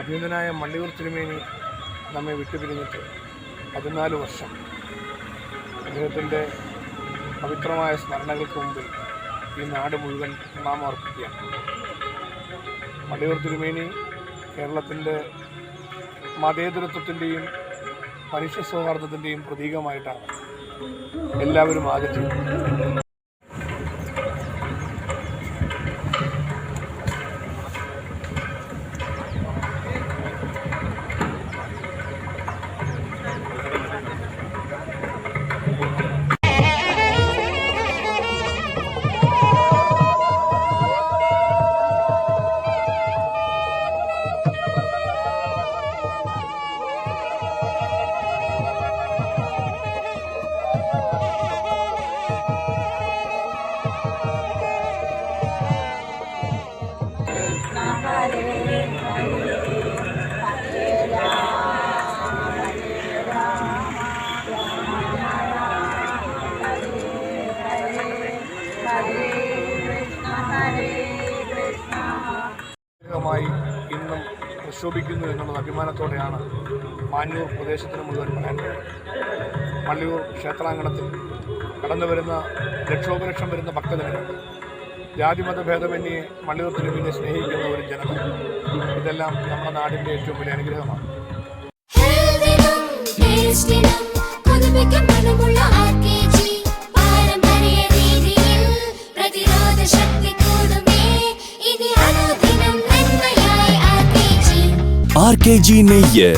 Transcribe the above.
അഭിനന്ദനായ മള്ളിയൂർ തിരുമേനി നമ്മെ വിട്ടുപിരിഞ്ഞിട്ട് 14 വർഷം. അദ്ദേഹത്തിൻ്റെ പവിത്രമായ സ്മരണകൾക്ക് മുമ്പിൽ ഈ നാട് മുഴുവൻ നാം അർപ്പിക്കുകയാണ്. മള്ളിയൂർ തിരുമേനി കേരളത്തിൻ്റെ മതേതരത്വത്തിൻ്റെയും മനുഷ്യ സൗഹാർദ്ദത്തിൻ്റെയും പ്രതീകമായിട്ടാണ് എല്ലാവരും ആദരിച്ചത്. ഇന്നും പ്രക്ഷോഭിക്കുന്നു എന്നുള്ളത് അഭിമാനത്തോടെയാണ് മാഞ്ഞൂർ പ്രദേശത്തിന് മുഴുവൻ പറയാൻ കഴിയും. മള്ളിയൂർ ക്ഷേത്രാങ്കണത്തിൽ കടന്നു വരുന്ന ലക്ഷോപലക്ഷം വരുന്ന ഭക്തജനങ്ങൾ, ജാതിമത ഭേദമന്യേ മള്ളിയൂർ തിരുമേനിയെ സ്നേഹിക്കുന്ന ഒരു ജനത, ഇതെല്ലാം നമ്മുടെ നാടിൻ്റെ ഏറ്റവും വലിയ അനുഗ്രഹമാണ്. RKG നെയ്യ്